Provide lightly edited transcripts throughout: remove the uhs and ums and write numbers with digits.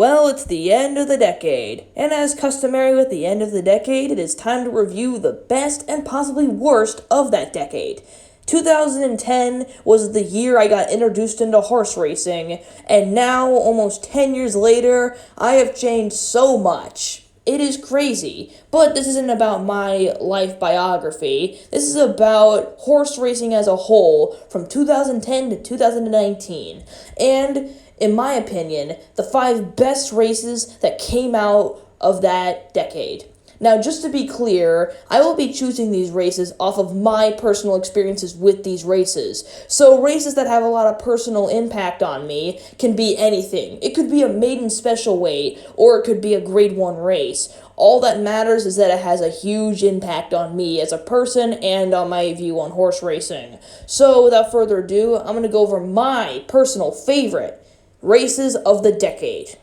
Well, it's the end of the decade, and as customary with the end of the decade, it is time to review the best and possibly worst of that decade. 2010 was the year I got introduced into horse racing, and now, almost 10 years later, I have changed so much. It is crazy, but this isn't about my life biography. This is about horse racing as a whole from 2010 to 2019. And, in my opinion, the 5 best races that came out of that decade. Now, just to be clear, I will be choosing these races off of my personal experiences with these races. So, races that have a lot of personal impact on me can be anything. It could be a maiden special weight, or it could be a Grade 1 race. All that matters is that it has a huge impact on me as a person and on my view on horse racing. So, without further ado, I'm going to go over my personal favorite races of the decade.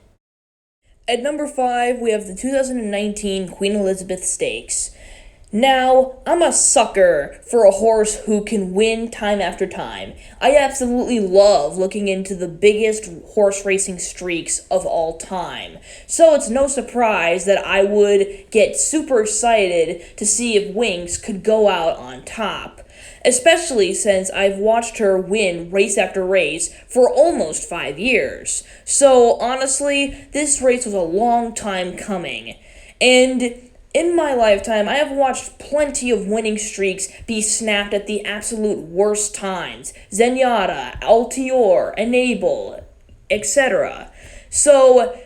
At number 5, we have the 2019 Queen Elizabeth Stakes. Now, I'm a sucker for a horse who can win time after time. I absolutely love looking into the biggest horse racing streaks of all time. So it's no surprise that I would get super excited to see if Winx could go out on top. Especially since I've watched her win race after race for almost 5 years. So honestly, this race was a long time coming. And in my lifetime, I have watched plenty of winning streaks be snapped at the absolute worst times. Zenyatta, Altior, Enable, etc. So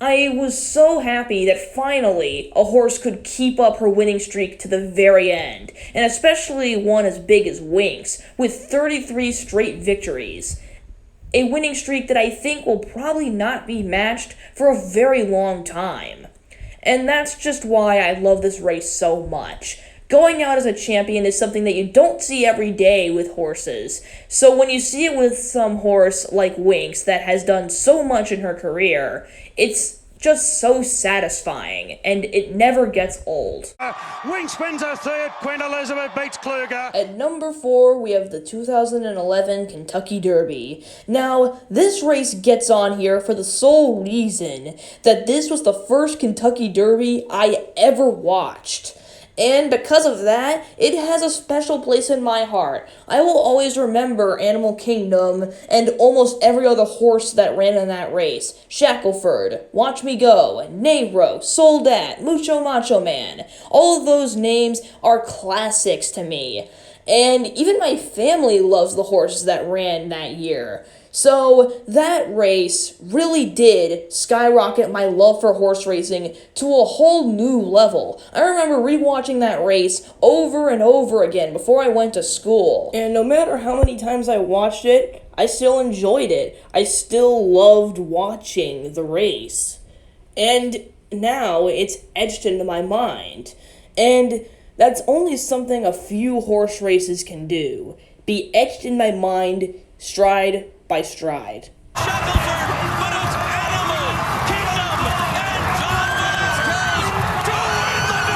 I was so happy that finally a horse could keep up her winning streak to the very end, and especially one as big as Winx, with 33 straight victories. A winning streak that I think will probably not be matched for a very long time. And that's just why I love this race so much. Going out as a champion is something that you don't see every day with horses. So when you see it with some horse like Winx that has done so much in her career, it's just so satisfying, and it never gets old. Winx wins her third, Queen Elizabeth beats Kluger. At number 4, we have the 2011 Kentucky Derby. Now, this race gets on here for the sole reason that this was the first Kentucky Derby I ever watched. And because of that, it has a special place in my heart. I will always remember Animal Kingdom and almost every other horse that ran in that race. Shackleford, Watch Me Go, Nero, Soldat, Mucho Macho Man. All of those names are classics to me. And even my family loves the horses that ran that year. So that race really did skyrocket my love for horse racing to a whole new level. I remember rewatching that race over and over again before I went to school. And no matter how many times I watched it, I still enjoyed it. I still loved watching the race. And now it's etched into my mind. And that's only something a few horse races can do. Be etched in my mind, stride by stride. Shackleford, but it's Animal Kingdom, and John Williams to win the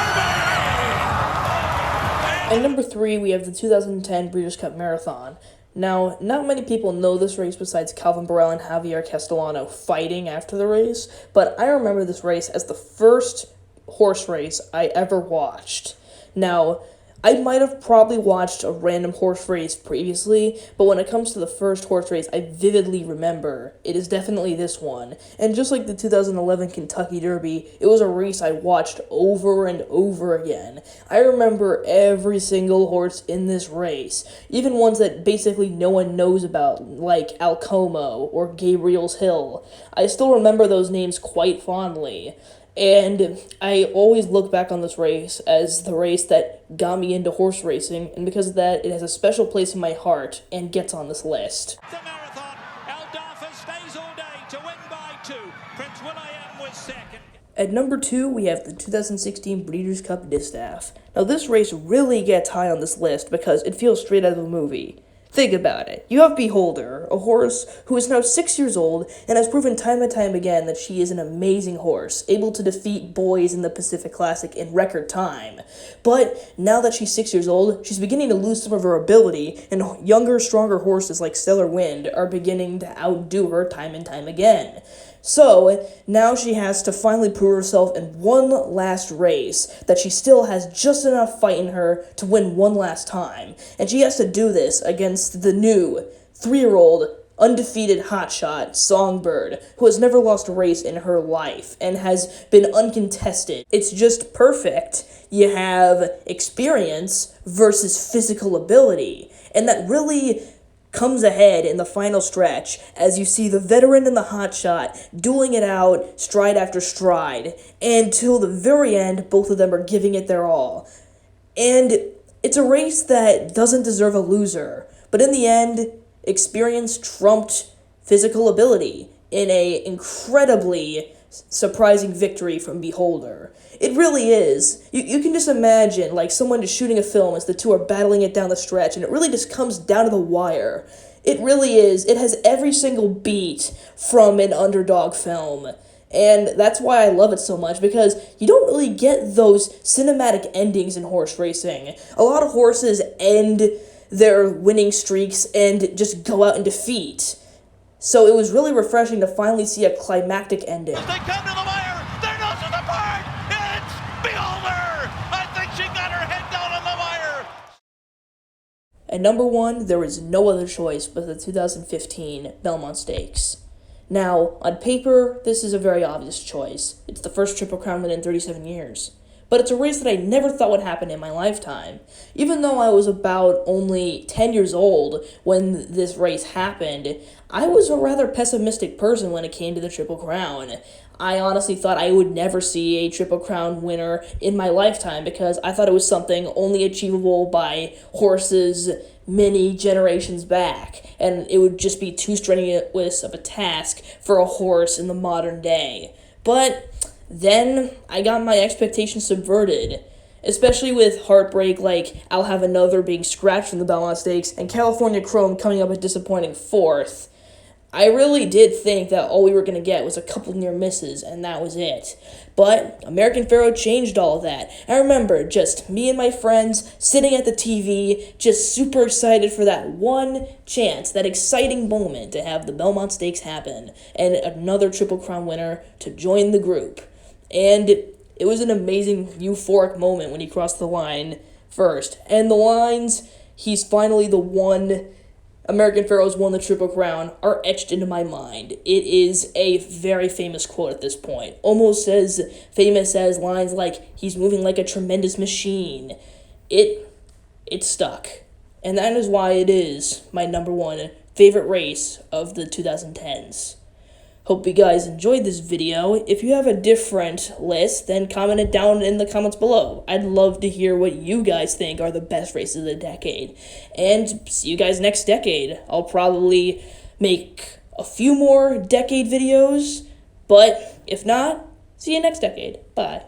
Derby! At number 3, we have the 2010 Breeders' Cup Marathon. Now, not many people know this race besides Calvin Borel and Javier Castellano fighting after the race, but I remember this race as the first horse race I ever watched. Now, I might have probably watched a random horse race previously, but when it comes to the first horse race I vividly remember, it is definitely this one. And just like the 2011 Kentucky Derby, it was a race I watched over and over again. I remember every single horse in this race, even ones that basically no one knows about, like Alcomo or Gabriel's Hill. I still remember those names quite fondly. And I always look back on this race as the race that got me into horse racing, and because of that, it has a special place in my heart and gets on this list. The marathon, Aldafa stays all day to win by 2. Prince William was second. At number 2, we have the 2016 Breeders' Cup Distaff. Now, this race really gets high on this list because it feels straight out of a movie. Think about it. You have Beholder, a horse who is now 6 years old and has proven time and time again that she is an amazing horse, able to defeat boys in the Pacific Classic in record time. But now that she's 6 years old, she's beginning to lose some of her ability, and younger, stronger horses like Stellar Wind are beginning to outdo her time and time again. So, now she has to finally prove herself in one last race, that she still has just enough fight in her to win one last time. And she has to do this against the new 3-year-old undefeated hotshot Songbird, who has never lost a race in her life and has been uncontested. It's just perfect. You have experience versus physical ability, and that really comes ahead in the final stretch as you see the veteran and the hotshot dueling it out stride after stride, and till the very end both of them are giving it their all. And it's a race that doesn't deserve a loser, but in the end, experience trumped physical ability in a incredibly surprising victory from Beholder. It really is. You can just imagine, like, someone just shooting a film as the two are battling it down the stretch, and it really just comes down to the wire. It really is. It has every single beat from an underdog film. And that's why I love it so much, because you don't really get those cinematic endings in horse racing. A lot of horses end their winning streaks and just go out in defeat. So it was really refreshing to finally see a climactic ending. As they come to the wire, their noses apart. It's Beholder. I think she got her head down on the wire. At number 1, there was no other choice but the 2015 Belmont Stakes. Now, on paper, this is a very obvious choice. It's the first Triple Crown win in 37 years. But it's a race that I never thought would happen in my lifetime. Even though I was about only 10 years old when this race happened, I was a rather pessimistic person when it came to the Triple Crown. I honestly thought I would never see a Triple Crown winner in my lifetime because I thought it was something only achievable by horses many generations back, and it would just be too strenuous of a task for a horse in the modern day. But then I got my expectations subverted, especially with heartbreak like I'll Have Another being scratched from the Belmont Stakes and California Chrome coming up a disappointing 4th. I really did think that all we were going to get was a couple near misses, and that was it. But American Pharoah changed all of that. I remember just me and my friends sitting at the TV, just super excited for that one chance, that exciting moment to have the Belmont Stakes happen, and another Triple Crown winner to join the group. And it was an amazing, euphoric moment when he crossed the line first. And the lines, he's finally the one, American Pharoah's won the Triple Crown, are etched into my mind. It is a very famous quote at this point. Almost as famous as lines like, he's moving like a tremendous machine. It stuck. And that is why it is my number 1 favorite race of the 2010s. Hope you guys enjoyed this video. If you have a different list, then comment it down in the comments below. I'd love to hear what you guys think are the best races of the decade. And see you guys next decade. I'll probably make a few more decade videos, but if not, see you next decade. Bye.